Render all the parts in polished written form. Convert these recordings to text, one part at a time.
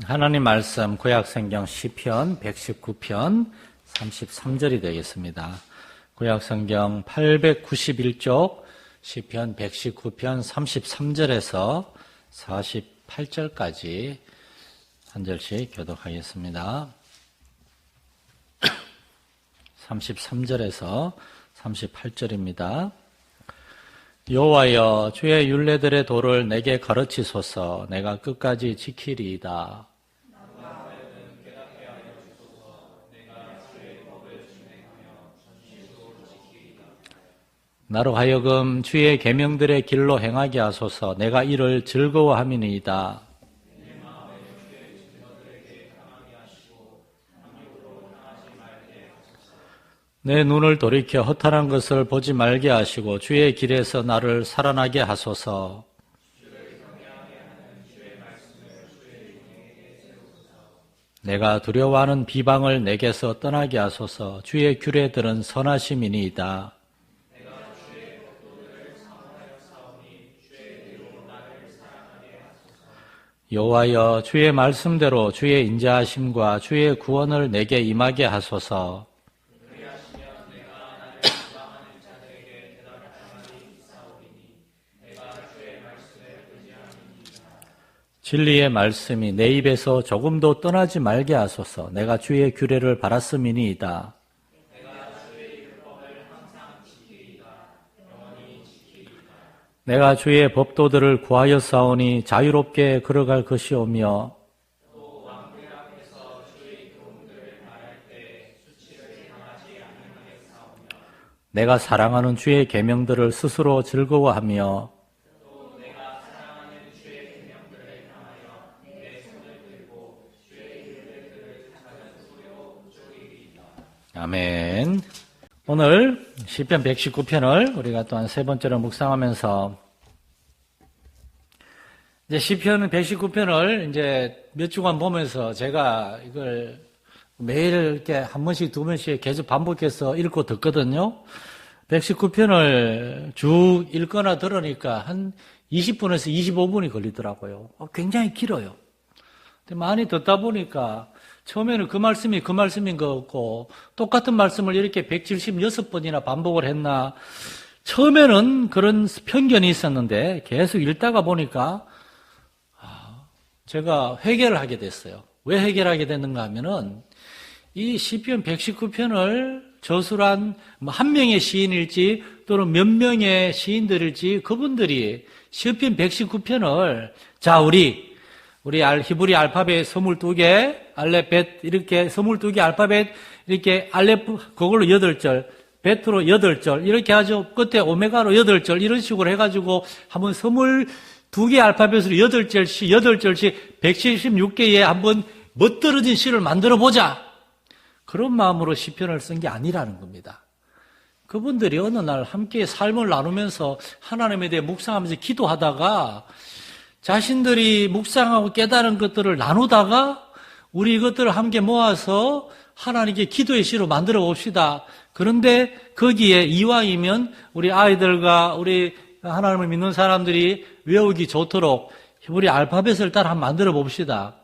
하나님 말씀 구약성경 시편 119편 33절이 되겠습니다. 구약성경 891쪽 시편 119편 33절에서 48절까지 한 절씩 교독하겠습니다. 33절에서 38절입니다. 여호와여, 주의 율례들의 도를 내게 가르치소서. 내가 끝까지 지키리이다. 나로 하여금 주의 계명들의 길로 행하게 하소서. 내가 이를 즐거워함이니이다. 내 눈을 돌이켜 허탄한 것을 보지 말게 하시고 주의 길에서 나를 살아나게 하소서. 내가 두려워하는 비방을 내게서 떠나게 하소서. 주의 규례들은 선하심이니이다. 여호와여, 주의 말씀대로 주의 인자하심과 주의 구원을 내게 임하게 하소서. 진리의 말씀이 내 입에서 조금도 떠나지 말게 하소서. 내가 주의 규례를 바랐음이니이다. 내가 주의 법도들을 구하여 싸우니 자유롭게 걸어갈 것이오며 내가 사랑하는 주의 계명들을 스스로 즐거워하며 아멘. 오늘 시편 119편을 우리가 또 한 세 번째로 묵상하면서 이제 시편 119편을 이제 몇 주간 보면서 제가 이걸 매일 이렇게 한 번씩 두 번씩 계속 반복해서 읽고 듣거든요. 119편을 쭉 읽거나 들으니까 한 20분에서 25분이 걸리더라고요. 굉장히 길어요. 근데 많이 듣다 보니까 처음에는 그 말씀이 그 말씀인 것 같고 똑같은 말씀을 이렇게 176번이나 반복을 했나 처음에는 그런 편견이 있었는데 계속 읽다가 보니까 제가 회개를 하게 됐어요. 왜 회개를 하게 됐는가 하면은 이 시편 119편을 저술한 한 명의 시인일지 또는 몇 명의 시인들일지 그분들이 시편 119편을 자 우리 히브리 알파벳 22개, 알렙벳 이렇게 22개 알파벳 이렇게 알렙 그걸로 8절, 베트로 8절 이렇게 하죠. 끝에 오메가로 8절 이런 식으로 해가지고 한번 22개 알파벳으로 8절씩 176개에 한번 멋들어진 시를 만들어 보자. 그런 마음으로 시편을 쓴 게 아니라는 겁니다. 그분들이 어느 날 함께 삶을 나누면서 하나님에 대해 묵상하면서 기도하다가 자신들이 묵상하고 깨달은 것들을 나누다가 우리 이것들을 함께 모아서 하나님께 기도의 시로 만들어 봅시다. 그런데 거기에 이왕이면 우리 아이들과 우리 하나님을 믿는 사람들이 외우기 좋도록 우리 알파벳을 따라 한번 만들어 봅시다.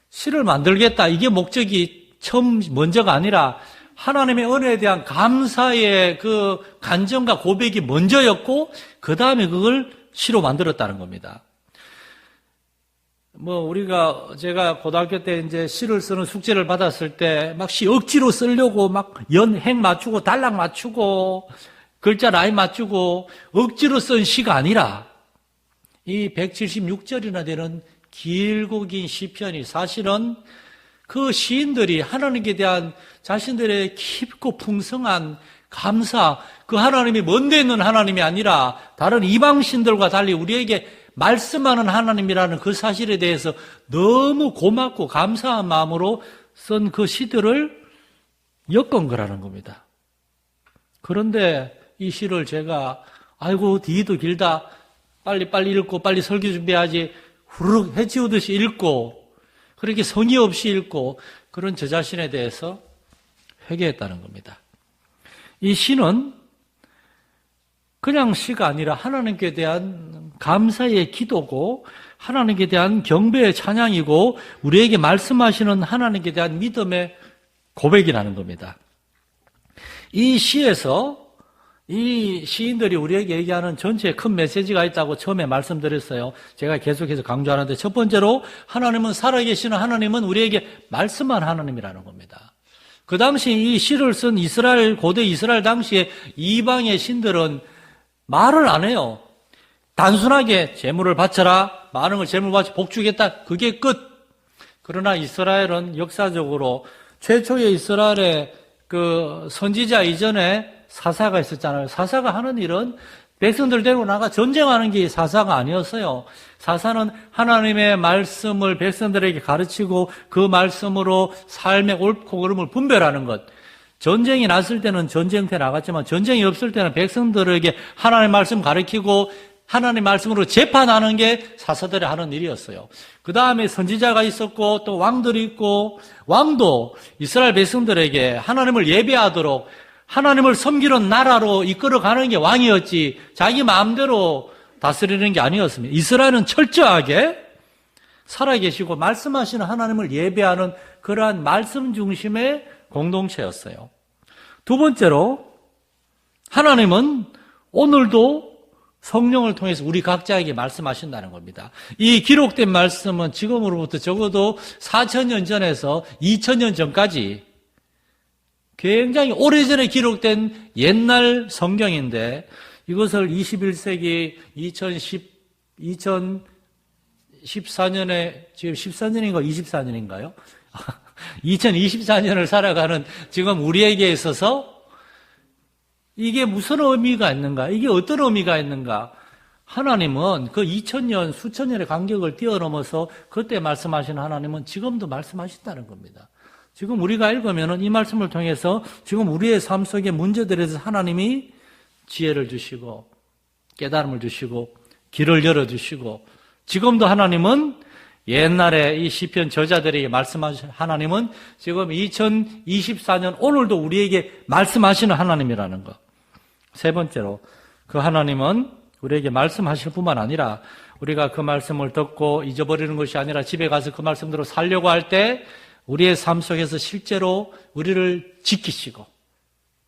시를 만들겠다. 이게 목적이 먼저가 아니라 하나님의 은혜에 대한 감사의 그 간증과 고백이 먼저였고 그 다음에 그걸 시로 만들었다는 겁니다. 제가 고등학교 때 이제 시를 쓰는 숙제를 받았을 때 막 시 억지로 쓰려고 막 연행 맞추고 단락 맞추고 글자 라인 맞추고 억지로 쓴 시가 아니라 이 176절이나 되는 길고 긴 시편이 사실은 그 시인들이 하나님께 대한 자신들의 깊고 풍성한 감사, 그 하나님이 먼데 있는 하나님이 아니라 다른 이방신들과 달리 우리에게 말씀하는 하나님이라는 그 사실에 대해서 너무 고맙고 감사한 마음으로 쓴 그 시들을 엮은 거라는 겁니다. 그런데 이 시를 제가 아이고 뒤도 길다 빨리 읽고 빨리 설교 준비하지 후루룩 해치우듯이 읽고 그렇게 성의 없이 읽고 그런 저 자신에 대해서 회개했다는 겁니다. 이 시는 그냥 시가 아니라 하나님께 대한 감사의 기도고 하나님께 대한 경배의 찬양이고 우리에게 말씀하시는 하나님께 대한 믿음의 고백이라는 겁니다. 이 시에서 이 시인들이 우리에게 얘기하는 전체에 큰 메시지가 있다고 처음에 말씀드렸어요. 제가 계속해서 강조하는데 첫 번째로 하나님은 살아계시는 하나님은 우리에게 말씀한 하나님이라는 겁니다. 그 당시 이 시를 쓴 고대 이스라엘 당시에 이방의 신들은 말을 안 해요. 단순하게 제물을 바쳐라, 많은 걸 제물 바쳐 복 주겠다, 그게 끝. 그러나 이스라엘은 역사적으로 최초의 이스라엘의 그 선지자 이전에 사사가 있었잖아요. 사사가 하는 일은 백성들 데리고 나가 전쟁하는 게 사사가 아니었어요. 사사는 하나님의 말씀을 백성들에게 가르치고 그 말씀으로 삶의 옳고 그름을 분별하는 것. 전쟁이 났을 때는 전쟁터에 나갔지만 전쟁이 없을 때는 백성들에게 하나님의 말씀 가르치고 하나님의 말씀으로 재판하는 게 사사들이 하는 일이었어요. 그 다음에 선지자가 있었고 또 왕들이 있고 왕도 이스라엘 백성들에게 하나님을 예배하도록 하나님을 섬기는 나라로 이끌어가는 게 왕이었지 자기 마음대로 다스리는 게 아니었습니다. 이스라엘은 철저하게 살아계시고 말씀하시는 하나님을 예배하는 그러한 말씀 중심의 공동체였어요. 두 번째로 하나님은 오늘도 성령을 통해서 우리 각자에게 말씀하신다는 겁니다. 이 기록된 말씀은 지금으로부터 적어도 4,000년 전에서 2,000년 전까지 굉장히 오래전에 기록된 옛날 성경인데 이것을 21세기 2014년에 지금 14년인가 24년인가요? 2024년을 살아가는 지금 우리에게 있어서 이게 무슨 의미가 있는가? 이게 어떤 의미가 있는가? 하나님은 그 2000년, 수천 년의 간격을 뛰어넘어서 그때 말씀하신 하나님은 지금도 말씀하신다는 겁니다. 지금 우리가 읽으면은 이 말씀을 통해서 지금 우리의 삶 속의 문제들에서 하나님이 지혜를 주시고 깨달음을 주시고 길을 열어주시고 지금도 하나님은 옛날에 이 시편 저자들에게 말씀하신 하나님은 지금 2024년 오늘도 우리에게 말씀하시는 하나님이라는 것. 세 번째로 그 하나님은 우리에게 말씀하실 뿐만 아니라 우리가 그 말씀을 듣고 잊어버리는 것이 아니라 집에 가서 그 말씀대로 살려고 할 때 우리의 삶 속에서 실제로 우리를 지키시고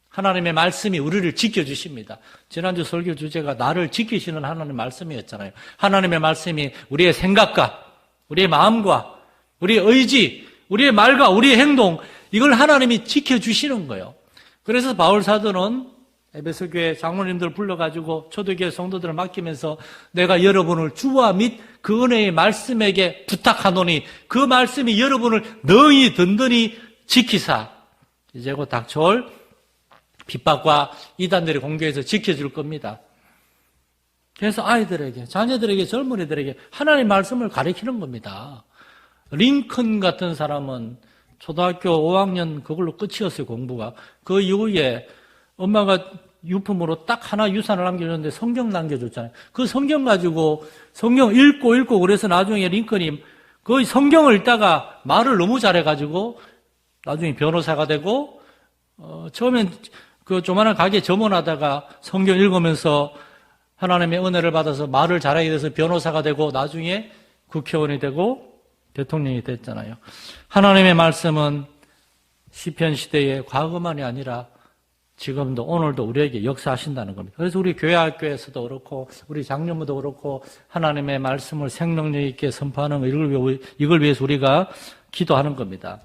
하나님의 말씀이 우리를 지켜주십니다. 지난주 설교 주제가 나를 지키시는 하나님의 말씀이었잖아요. 하나님의 말씀이 우리의 생각과 우리의 마음과 우리의 의지, 우리의 말과 우리의 행동 이걸 하나님이 지켜주시는 거예요. 그래서 바울 사도는 에베소 교회 장로님들 불러가지고 초대교회 성도들을 맡기면서 내가 여러분을 주와 및 그 은혜의 말씀에게 부탁하노니 그 말씀이 여러분을 너희 든든히 지키사 이제 곧 닥쳐올 핍박과 이단들의 공격에서 지켜줄 겁니다. 그래서 아이들에게, 자녀들에게, 젊은이들에게 하나님의 말씀을 가르치는 겁니다. 링컨 같은 사람은 초등학교 5학년 그걸로 끝이었어요, 공부가. 그 이후에 엄마가 유품으로 딱 하나 유산을 남겨줬는데 성경 남겨줬잖아요. 그 성경 가지고 성경 읽고 그래서 나중에 링컨이 그 성경을 읽다가 말을 너무 잘해가지고 나중에 변호사가 되고 처음엔 그 조만한 가게 점원하다가 성경 읽으면서 하나님의 은혜를 받아서 말을 잘하게 돼서 변호사가 되고 나중에 국회의원이 되고 대통령이 됐잖아요. 하나님의 말씀은 시편 시대의 과거만이 아니라 지금도 오늘도 우리에게 역사하신다는 겁니다. 그래서 우리 교회 학교에서도 그렇고 우리 장로님도 그렇고 하나님의 말씀을 생명력 있게 선포하는 이걸 위해서 우리가 기도하는 겁니다.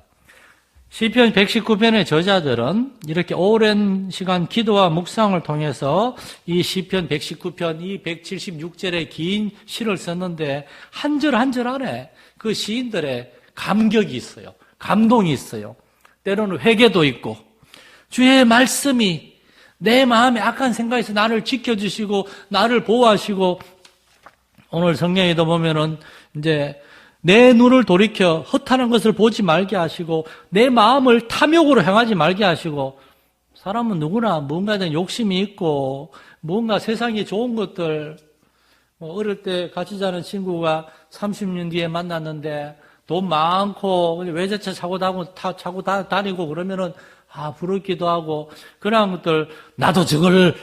시편 119편의 저자들은 이렇게 오랜 시간 기도와 묵상을 통해서 이 시편 119편, 이 176절의 긴 시를 썼는데 한 절 한 절 안에 그 시인들의 감격이 있어요. 감동이 있어요. 때로는 회개도 있고 주의 말씀이 내 마음에 악한 생각에서 나를 지켜주시고 나를 보호하시고 오늘 성경에도 보면은 이제 내 눈을 돌이켜 허탄한 것을 보지 말게 하시고 내 마음을 탐욕으로 향하지 말게 하시고 사람은 누구나 뭔가에 대한 욕심이 있고 뭔가 세상에 좋은 것들 어릴 때 같이 자는 친구가 30년 뒤에 만났는데 돈 많고 외제차 차고 다니고 그러면은 부럽기도 하고 그런 것들 나도 저걸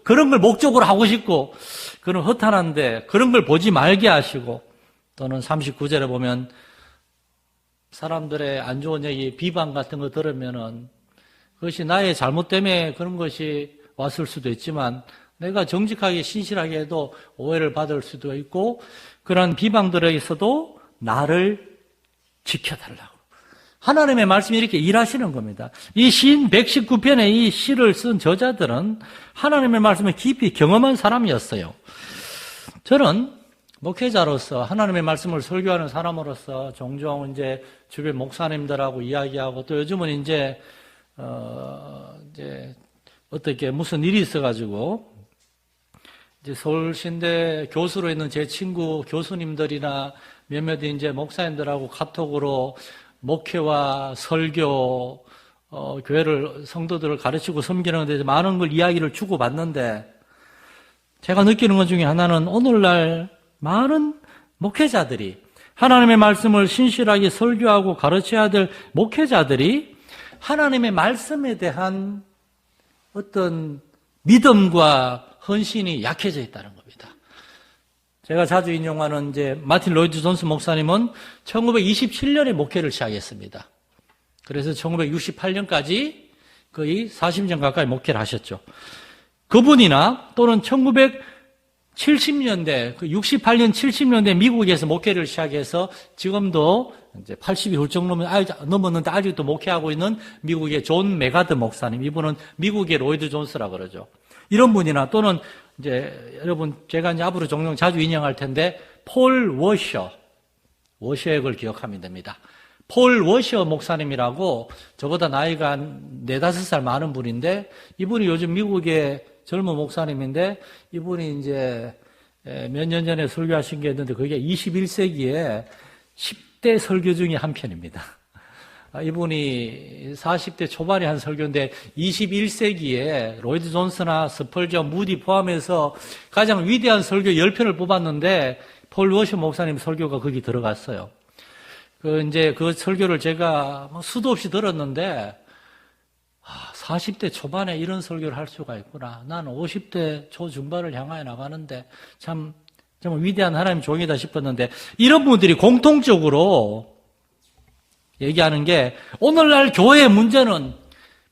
그런 걸 목적으로 하고 싶고, 그런 허탄한데, 그런 걸 보지 말게 하시고, 또는 39절에 보면, 사람들의 안 좋은 얘기, 비방 같은 거 들으면은, 그것이 나의 잘못 때문에 그런 것이 왔을 수도 있지만, 내가 정직하게, 신실하게 해도 오해를 받을 수도 있고, 그런 비방들에서도 나를 지켜달라고. 하나님의 말씀이 이렇게 일하시는 겁니다. 이 시인 119편의 이 시를 쓴 저자들은 하나님의 말씀을 깊이 경험한 사람이었어요. 저는 목회자로서 하나님의 말씀을 설교하는 사람으로서 종종 이제 주변 목사님들하고 이야기하고 또 요즘은 이제 어떻게 무슨 일이 있어가지고 이제 서울신대 교수로 있는 제 친구 교수님들이나 몇몇 이제 목사님들하고 카톡으로 목회와 설교, 교회를, 성도들을 가르치고 섬기는 데 많은 걸 이야기를 주고받는데 제가 느끼는 것 중에 하나는 오늘날 많은 목회자들이 하나님의 말씀을 신실하게 설교하고 가르쳐야 될 목회자들이 하나님의 말씀에 대한 어떤 믿음과 헌신이 약해져 있다는 겁니다. 제가 자주 인용하는 이제 마틴 로이드 존스 목사님은 1927년에 목회를 시작했습니다. 그래서 1968년까지 거의 40년 가까이 목회를 하셨죠. 그분이나 또는 1970년대, 68년, 70년대 미국에서 목회를 시작해서 지금도 이제 80이 훌쩍 넘었는데 아직도 목회하고 있는 미국의 존 메가드 목사님. 이분은 미국의 로이드 존스라고 그러죠. 이런 분이나 또는 이제 여러분 제가 이제 앞으로 종종 자주 인용할 텐데 폴 워셔의 걸 기억하면 됩니다. 폴 워셔 목사님이라고 저보다 나이가 한 4, 5살 많은 분인데 이분이 요즘 미국의 젊은 목사님인데 이분이 이제 몇 년 전에 설교하신 게 있는데 그게 21세기에 10대 설교 중에 한 편입니다. 이분이 40대 초반에 한 설교인데 21세기에 로이드 존스나 스펄전, 무디 포함해서 가장 위대한 설교 10편을 뽑았는데 폴 워셔 목사님 설교가 거기 들어갔어요. 그 설교를 제가 수도 없이 들었는데 40대 초반에 이런 설교를 할 수가 있구나. 나는 50대 초중반을 향하여 나가는데 참 정말 위대한 하나님 종이다 싶었는데 이런 분들이 공통적으로 얘기하는 게 오늘날 교회의 문제는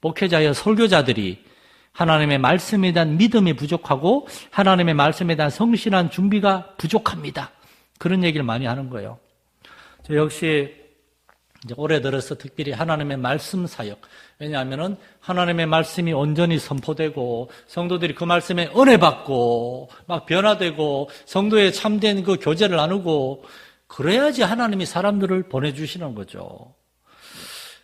목회자여 설교자들이 하나님의 말씀에 대한 믿음이 부족하고 하나님의 말씀에 대한 성실한 준비가 부족합니다. 그런 얘기를 많이 하는 거예요. 저 역시 이제 올해 들어서 특별히 하나님의 말씀 사역. 왜냐하면은 하나님의 말씀이 온전히 선포되고 성도들이 그 말씀에 은혜 받고 막 변화되고 성도의 참된 그 교제를 나누고 그래야지 하나님이 사람들을 보내주시는 거죠.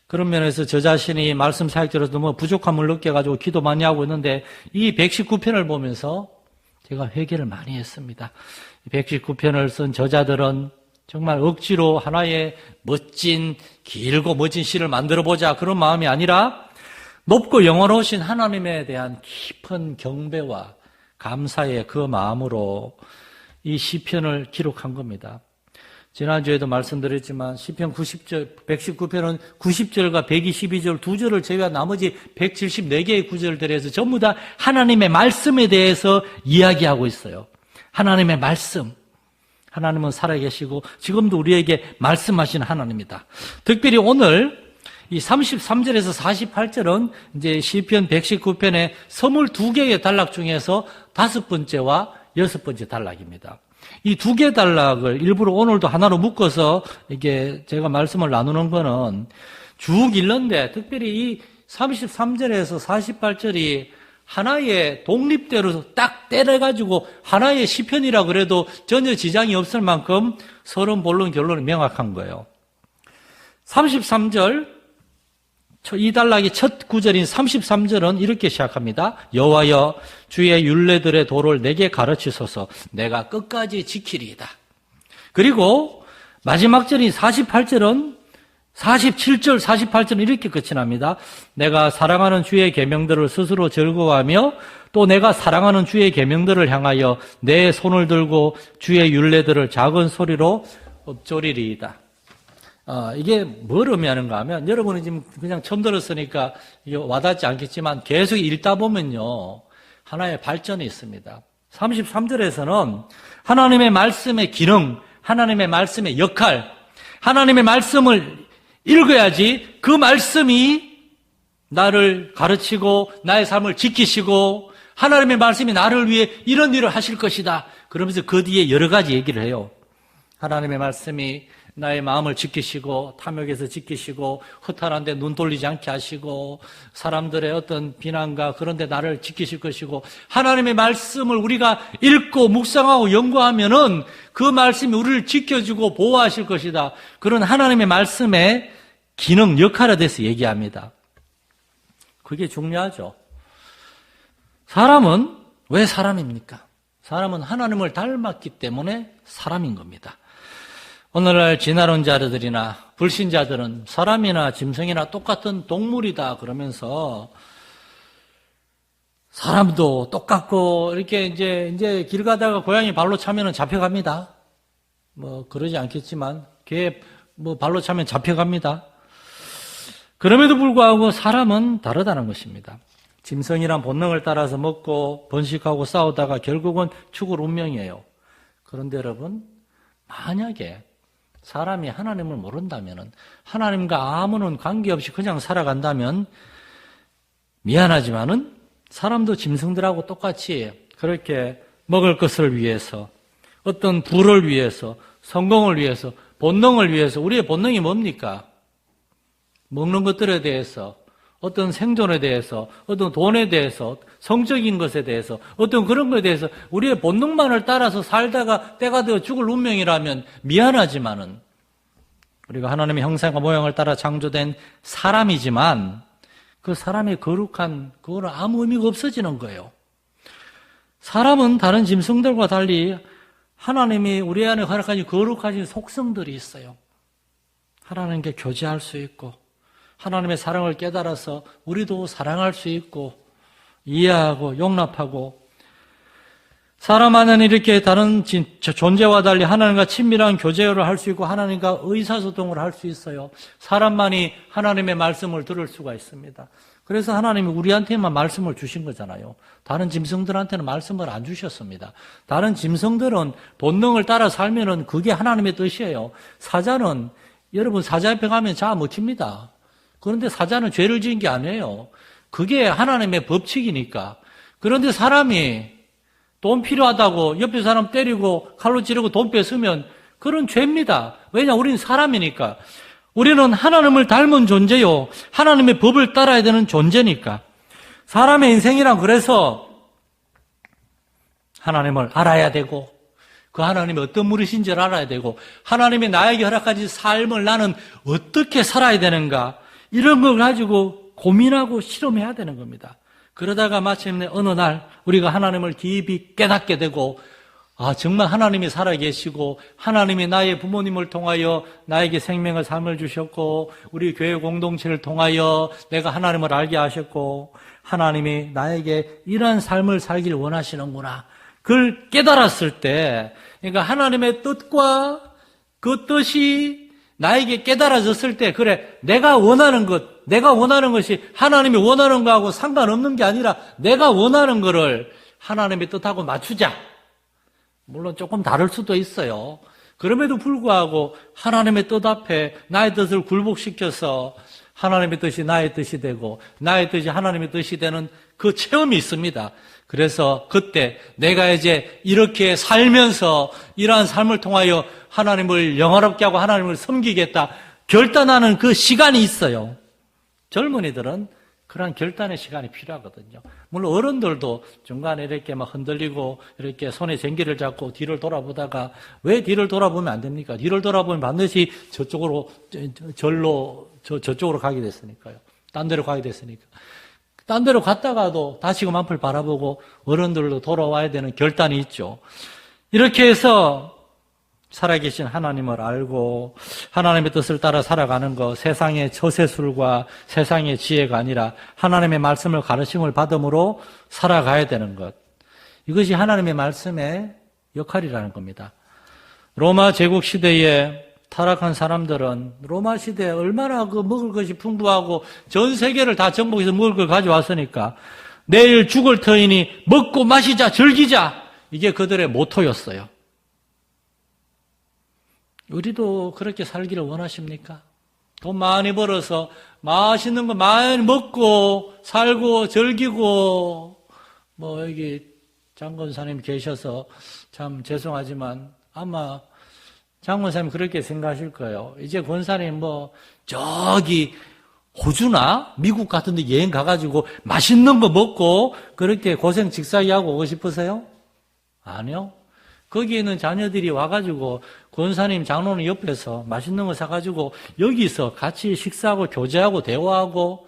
그런 면에서 저 자신이 말씀 사역자로서 너무 부족함을 느껴가지고 기도 많이 하고 있는데 이 119편을 보면서 제가 회개를 많이 했습니다. 119편을 쓴 저자들은 정말 억지로 하나의 멋진, 길고 멋진 시를 만들어보자 그런 마음이 아니라 높고 영원하신 하나님에 대한 깊은 경배와 감사의 그 마음으로 이 시편을 기록한 겁니다. 지난주에도 말씀드렸지만 시편 90절, 119편은 90절과 122절 두 절을 제외한 나머지 174개의 구절들에 대해서 전부 다 하나님의 말씀에 대해서 이야기하고 있어요. 하나님의 말씀. 하나님은 살아계시고 지금도 우리에게 말씀하시는 하나님이다. 특별히 오늘 이 33절에서 48절은 이제 시편 119편의 22개의 단락 중에서 5번째와 6번째 단락입니다. 이 2개 단락을 일부러 오늘도 하나로 묶어서 이게 제가 말씀을 나누는 거는 쭉 읽는데 특별히 이 33절에서 48절이 하나의 독립대로 딱 때려가지고 하나의 시편이라 그래도 전혀 지장이 없을 만큼 서론, 본론, 결론이 명확한 거예요. 33절, 이 단락의 첫 구절인 33절은 이렇게 시작합니다. 여호와여 주의 율례들의 도를 내게 가르치소서 내가 끝까지 지키리이다. 그리고 마지막 절인 48절은 47절, 48절은 이렇게 끝이 납니다. 내가 사랑하는 주의 계명들을 스스로 즐거워하며 또 내가 사랑하는 주의 계명들을 향하여 내 손을 들고 주의 율례들을 작은 소리로 읊조리리이다. 이게 뭘 의미하는가 하면 여러분이 지금 그냥 처음 들었으니까 이게 와닿지 않겠지만 계속 읽다 보면요. 하나의 발전이 있습니다. 33절에서는 하나님의 말씀의 기능, 하나님의 말씀의 역할, 하나님의 말씀을 읽어야지 그 말씀이 나를 가르치고 나의 삶을 지키시고 하나님의 말씀이 나를 위해 이런 일을 하실 것이다. 그러면서 그 뒤에 여러 가지 얘기를 해요. 하나님의 말씀이 나의 마음을 지키시고 탐욕에서 지키시고 허탄한 데 눈 돌리지 않게 하시고 사람들의 어떤 비난과 그런 데 나를 지키실 것이고 하나님의 말씀을 우리가 읽고 묵상하고 연구하면은 그 말씀이 우리를 지켜주고 보호하실 것이다. 그런 하나님의 말씀의 기능, 역할에 대해서 얘기합니다. 그게 중요하죠. 사람은 왜 사람입니까? 사람은 하나님을 닮았기 때문에 사람인 겁니다. 오늘날 진화론자들이나 불신자들은 사람이나 짐승이나 똑같은 동물이다 그러면서 사람도 똑같고 이렇게 이제 길 가다가 고양이 발로 차면은 잡혀갑니다. 뭐 그러지 않겠지만 개 뭐 발로 차면 잡혀갑니다. 그럼에도 불구하고 사람은 다르다는 것입니다. 짐승이란 본능을 따라서 먹고 번식하고 싸우다가 결국은 죽을 운명이에요. 그런데 여러분, 만약에 사람이 하나님을 모른다면, 하나님과 아무런 관계없이 그냥 살아간다면 미안하지만은 사람도 짐승들하고 똑같이 그렇게 먹을 것을 위해서, 어떤 부를 위해서, 성공을 위해서, 본능을 위해서, 우리의 본능이 뭡니까? 먹는 것들에 대해서, 어떤 생존에 대해서, 어떤 돈에 대해서, 성적인 것에 대해서, 어떤 그런 것에 대해서 우리의 본능만을 따라서 살다가 때가 되어 죽을 운명이라면 미안하지만은 우리가 하나님의 형상과 모양을 따라 창조된 사람이지만 그 사람의 거룩한 그거는 아무 의미가 없어지는 거예요. 사람은 다른 짐승들과 달리 하나님이 우리 안에 허락하신 거룩하신 속성들이 있어요. 하나님께 교제할 수 있고 하나님의 사랑을 깨달아서 우리도 사랑할 수 있고 이해하고 용납하고 사람 안에는 이렇게 다른 존재와 달리 하나님과 친밀한 교제를 할 수 있고 하나님과 의사소통을 할 수 있어요. 사람만이 하나님의 말씀을 들을 수가 있습니다. 그래서 하나님이 우리한테만 말씀을 주신 거잖아요. 다른 짐승들한테는 말씀을 안 주셨습니다. 다른 짐승들은 본능을 따라 살면은 그게 하나님의 뜻이에요. 사자는 여러분 사자 옆에 가면 자 먹힙니다. 그런데 사자는 죄를 지은 게 아니에요. 그게 하나님의 법칙이니까. 그런데 사람이 돈 필요하다고 옆에 사람 때리고 칼로 찌르고 돈 뺏으면 그런 죄입니다. 왜냐? 우리는 사람이니까. 우리는 하나님을 닮은 존재요. 하나님의 법을 따라야 되는 존재니까. 사람의 인생이란 그래서 하나님을 알아야 되고 그 하나님이 어떤 분이신지를 알아야 되고 하나님이 나에게 허락하신 삶을 나는 어떻게 살아야 되는가 이런 걸 가지고 고민하고 실험해야 되는 겁니다. 그러다가 마침내 어느 날 우리가 하나님을 깊이 깨닫게 되고 정말 하나님이 살아계시고 하나님이 나의 부모님을 통하여 나에게 생명의 삶을 주셨고 우리 교회 공동체를 통하여 내가 하나님을 알게 하셨고 하나님이 나에게 이러한 삶을 살길 원하시는구나. 그걸 깨달았을 때 그러니까 하나님의 뜻과 그 뜻이 나에게 깨달아졌을 때 그래 내가 원하는 것이 하나님이 원하는 거하고 상관없는 게 아니라 내가 원하는 거를 하나님의 뜻하고 맞추자. 물론 조금 다를 수도 있어요. 그럼에도 불구하고 하나님의 뜻 앞에 나의 뜻을 굴복시켜서 하나님의 뜻이 나의 뜻이 되고 나의 뜻이 하나님의 뜻이 되는 그 체험이 있습니다. 그래서 그때 내가 이제 이렇게 살면서 이러한 삶을 통하여 하나님을 영화롭게 하고 하나님을 섬기겠다 결단하는 그 시간이 있어요. 젊은이들은 그런 결단의 시간이 필요하거든요. 물론 어른들도 중간에 이렇게 막 흔들리고 이렇게 손에 쟁기를 잡고 뒤를 돌아보다가 왜 뒤를 돌아보면 안 됩니까? 뒤를 돌아보면 반드시 저쪽으로 가게 됐으니까요. 딴 데로 가게 됐으니까. 딴 데로 갔다가도 다시금 앞을 바라보고 어른들도 돌아와야 되는 결단이 있죠. 이렇게 해서 살아계신 하나님을 알고 하나님의 뜻을 따라 살아가는 것, 세상의 처세술과 세상의 지혜가 아니라 하나님의 말씀을 가르침을 받음으로 살아가야 되는 것. 이것이 하나님의 말씀의 역할이라는 겁니다. 로마 제국 시대에 타락한 사람들은 로마 시대에 얼마나 그 먹을 것이 풍부하고 전 세계를 다 정복해서 먹을 걸 가져왔으니까 내일 죽을 터이니 먹고 마시자 즐기자. 이게 그들의 모토였어요. 우리도 그렇게 살기를 원하십니까? 돈 많이 벌어서 맛있는 거 많이 먹고 살고 즐기고, 여기 장권사님 계셔서 참 죄송하지만 아마 장권사님 그렇게 생각하실 거예요. 이제 권사님 저기 호주나 미국 같은 데 여행 가가지고 맛있는 거 먹고 그렇게 고생 직사히 하고 오고 싶으세요? 아니요. 거기에 있는 자녀들이 와가지고 권사님 장로님 옆에서 맛있는 거 사가지고 여기서 같이 식사하고 교제하고 대화하고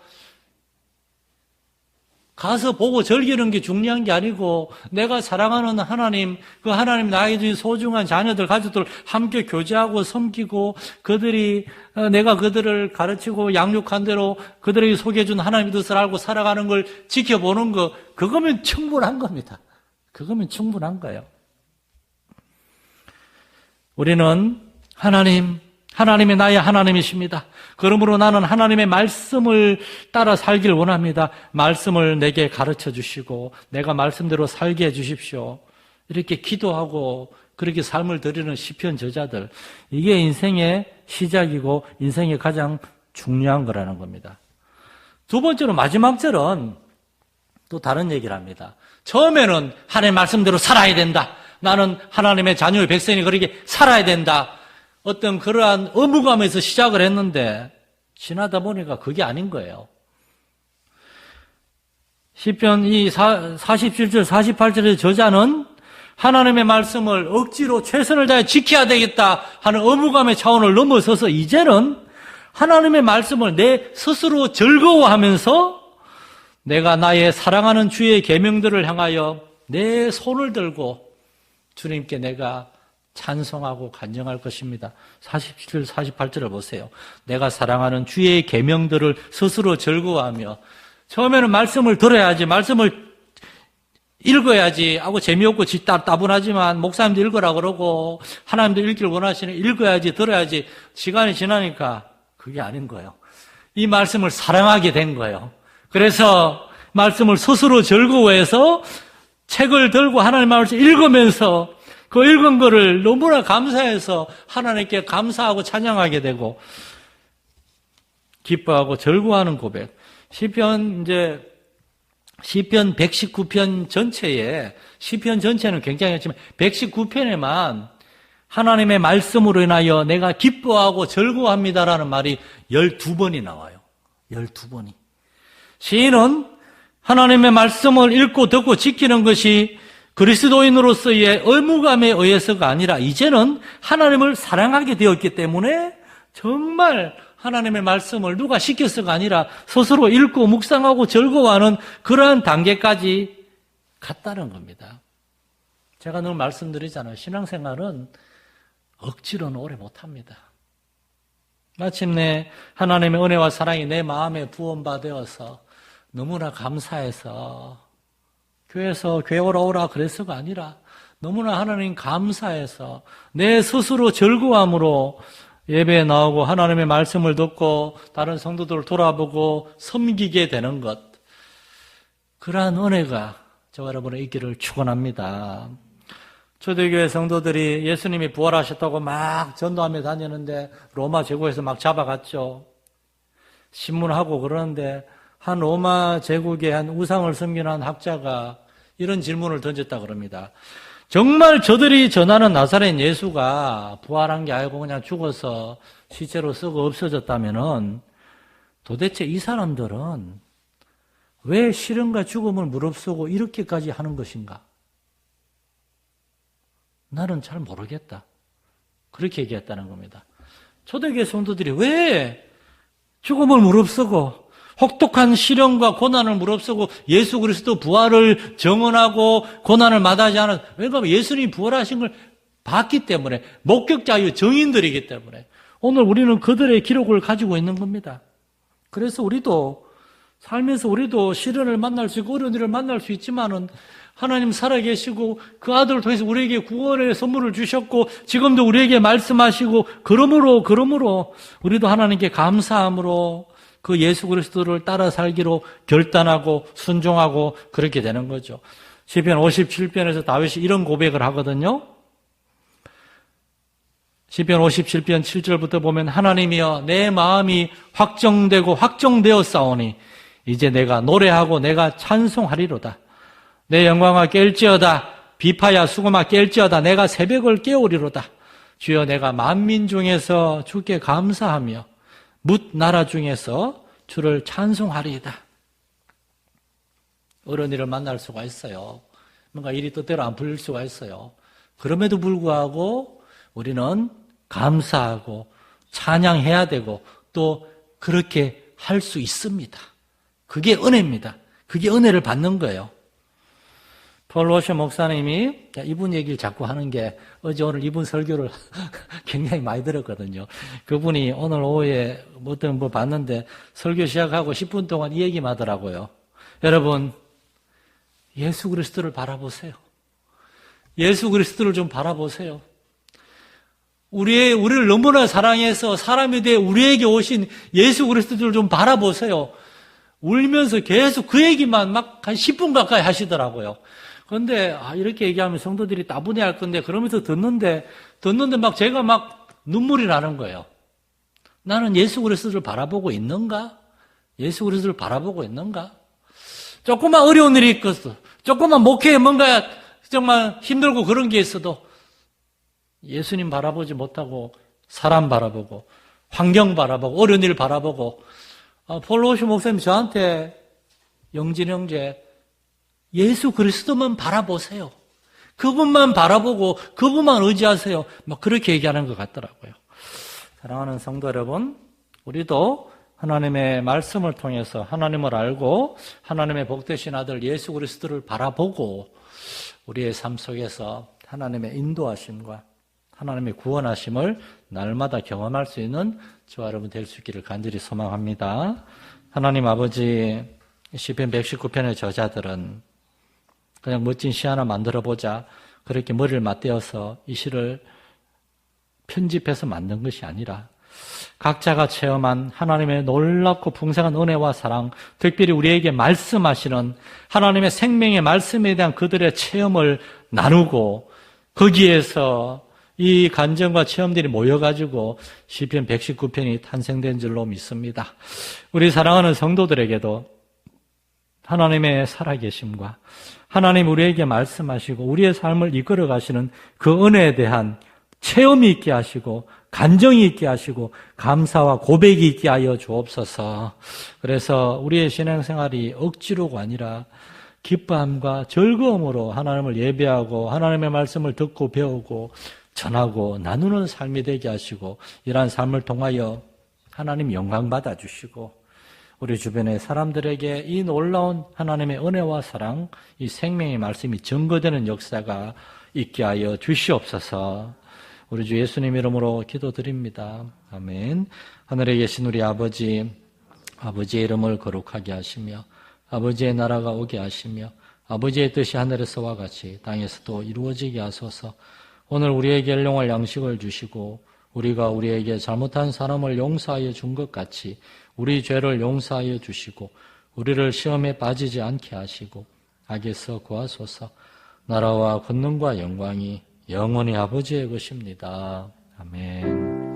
가서 보고 즐기는 게 중요한 게 아니고 내가 사랑하는 하나님, 그 하나님 나에게 주신 소중한 자녀들, 가족들 함께 교제하고 섬기고 그들이 내가 그들을 가르치고 양육한 대로 그들에게 소개해준 하나님의 뜻을 알고 살아가는 걸 지켜보는 거, 그거면 충분한 겁니다. 그거면 충분한 거예요. 우리는 하나님이 나의 하나님이십니다. 그러므로 나는 하나님의 말씀을 따라 살길 원합니다. 말씀을 내게 가르쳐 주시고 내가 말씀대로 살게 해 주십시오. 이렇게 기도하고 그렇게 삶을 드리는 시편 저자들, 이게 인생의 시작이고 인생의 가장 중요한 거라는 겁니다. 두 번째로 마지막 절은 또 다른 얘기를 합니다. 처음에는 하나님의 말씀대로 살아야 된다. 나는 하나님의 자녀의 백성이 그렇게 살아야 된다. 어떤 그러한 의무감에서 시작을 했는데 지나다 보니까 그게 아닌 거예요. 시편 이 47절, 48절의 저자는 하나님의 말씀을 억지로 최선을 다해 지켜야 되겠다 하는 의무감의 차원을 넘어서서 이제는 하나님의 말씀을 내 스스로 즐거워하면서 내가 나의 사랑하는 주의 계명들을 향하여 내 손을 들고 주님께 내가 찬송하고 간증할 것입니다. 47, 48절을 보세요. 내가 사랑하는 주의 계명들을 스스로 즐거워하며, 처음에는 말씀을 들어야지, 말씀을 읽어야지 하고 재미없고 따분하지만 목사님도 읽으라 그러고 하나님도 읽기를 원하시는 읽어야지 들어야지 시간이 지나니까 그게 아닌 거예요. 이 말씀을 사랑하게 된 거예요. 그래서 말씀을 스스로 즐거워해서 책을 들고 하나님 말씀 읽으면서 그 읽은 거를 너무나 감사해서 하나님께 감사하고 찬양하게 되고 기뻐하고 즐거워하는 고백. 시편 119편 전체에, 시편 전체는 굉장히 했지만 119편에만 하나님의 말씀으로 인하여 내가 기뻐하고 즐거워합니다라는 말이 12번이 나와요. 12번이. 시인은 하나님의 말씀을 읽고 듣고 지키는 것이 그리스도인으로서의 의무감에 의해서가 아니라 이제는 하나님을 사랑하게 되었기 때문에 정말 하나님의 말씀을 누가 시켜서가 아니라 스스로 읽고 묵상하고 즐거워하는 그러한 단계까지 갔다는 겁니다. 제가 늘 말씀드리잖아요. 신앙생활은 억지로는 오래 못합니다. 마침내 하나님의 은혜와 사랑이 내 마음에 부원받아서 너무나 감사해서 교회에서 교회 오라 그래서가 아니라 너무나 하나님 감사해서 내 스스로 즐거움으로 예배에 나오고 하나님의 말씀을 듣고 다른 성도들을 돌아보고 섬기게 되는 것, 그러한 은혜가 저와 여러분의 있기를 축원합니다. 초대교회 성도들이 예수님이 부활하셨다고 막 전도하며 다니는데 로마 제국에서 막 잡아갔죠. 신문하고 그러는데 한 로마 제국의 한 우상을 섬기는 한 학자가 이런 질문을 던졌다 그럽니다. 정말 저들이 전하는 나사렛 예수가 부활한 게 아니고 그냥 죽어서 시체로 썩어 없어졌다면은 도대체 이 사람들은 왜 시련과 죽음을 무릅쓰고 이렇게까지 하는 것인가? 나는 잘 모르겠다. 그렇게 얘기했다는 겁니다. 초대교회 성도들이 왜 죽음을 무릅쓰고 혹독한 시련과 고난을 무릅쓰고 예수 그리스도 부활을 정언하고 고난을 마다하지 않아서, 왜냐하면 예수님이 부활하신 걸 봤기 때문에, 목격자유 증인들이기 때문에 오늘 우리는 그들의 기록을 가지고 있는 겁니다. 그래서 우리도 살면서 우리도 시련을 만날 수 있고 어려운 일을 만날 수 있지만은 하나님 살아계시고 그 아들을 통해서 우리에게 구원의 선물을 주셨고 지금도 우리에게 말씀하시고 그러므로 우리도 하나님께 감사함으로 그 예수 그리스도를 따라 살기로 결단하고 순종하고 그렇게 되는 거죠. 시편 57편에서 다윗이 이런 고백을 하거든요. 시편 57편 7절부터 보면 하나님이여 내 마음이 확정되고 확정되었사오니 이제 내가 노래하고 내가 찬송하리로다. 내 영광아 깰지어다. 비파야 수고마 깰지어다. 내가 새벽을 깨우리로다. 주여 내가 만민 중에서 주께 감사하며 뭇 나라 중에서 주를 찬송하리이다. 어른이를 만날 수가 있어요. 뭔가 일이 뜻대로 안 풀릴 수가 있어요. 그럼에도 불구하고 우리는 감사하고 찬양해야 되고 또 그렇게 할 수 있습니다. 그게 은혜입니다. 그게 은혜를 받는 거예요. 폴 워셔 목사님이 이분 얘기를 자꾸 하는 게 어제 오늘 이분 설교를 굉장히 많이 들었거든요. 그분이 오늘 오후에 어떤 뭐 봤는데 설교 시작하고 10분 동안 이 얘기만 하더라고요. 여러분 예수 그리스도를 바라보세요. 예수 그리스도를 좀 바라보세요. 우리를 너무나 사랑해서 사람이 되어 우리에게 오신 예수 그리스도를 좀 바라보세요. 울면서 계속 그 얘기만 막 한 10분 가까이 하시더라고요. 그런데 이렇게 얘기하면 성도들이 따분해할 건데 그러면서 듣는데 막 제가 막 눈물이 나는 거예요. 나는 예수 그리스도를 바라보고 있는가? 예수 그리스도를 바라보고 있는가? 조금만 어려운 일이 있겠어. 조금만 목회에 뭔가 정말 힘들고 그런 게 있어도 예수님 바라보지 못하고 사람 바라보고 환경 바라보고 어려운 일 바라보고 폴 워셔 목사님 저한테 영진 형제 예수 그리스도만 바라보세요. 그분만 바라보고 그분만 의지하세요. 막 그렇게 얘기하는 것 같더라고요. 사랑하는 성도 여러분, 우리도 하나님의 말씀을 통해서 하나님을 알고 하나님의 복되신 아들 예수 그리스도를 바라보고 우리의 삶 속에서 하나님의 인도하심과 하나님의 구원하심을 날마다 경험할 수 있는 저와 여러분 될 수 있기를 간절히 소망합니다. 하나님 아버지, 시편 119편의 저자들은 그냥 멋진 시 하나 만들어보자 그렇게 머리를 맞대어서 이 시를 편집해서 만든 것이 아니라 각자가 체험한 하나님의 놀랍고 풍성한 은혜와 사랑, 특별히 우리에게 말씀하시는 하나님의 생명의 말씀에 대한 그들의 체험을 나누고 거기에서 이 간증과 체험들이 모여가지고 시편 119편이 탄생된 줄로 믿습니다. 우리 사랑하는 성도들에게도 하나님의 살아계심과 하나님 우리에게 말씀하시고 우리의 삶을 이끌어 가시는 그 은혜에 대한 체험이 있게 하시고 간정이 있게 하시고 감사와 고백이 있게 하여 주옵소서. 그래서 우리의 신앙생활이 억지로가 아니라 기뻐함과 즐거움으로 하나님을 예배하고 하나님의 말씀을 듣고 배우고 전하고 나누는 삶이 되게 하시고 이러한 삶을 통하여 하나님 영광 받아주시고 우리 주변의 사람들에게 이 놀라운 하나님의 은혜와 사랑, 이 생명의 말씀이 증거되는 역사가 있게 하여 주시옵소서. 우리 주 예수님 이름으로 기도드립니다. 아멘. 하늘에 계신 우리 아버지, 아버지의 이름을 거룩하게 하시며 아버지의 나라가 오게 하시며 아버지의 뜻이 하늘에서와 같이 땅에서도 이루어지게 하소서. 오늘 우리에게 일용할 양식을 주시고 우리가 우리에게 잘못한 사람을 용서하여 준 것 같이 우리 죄를 용서하여 주시고 우리를 시험에 빠지지 않게 하시고 악에서 구하소서. 나라와 권능과 영광이 영원히 아버지의 것입니다. 아멘.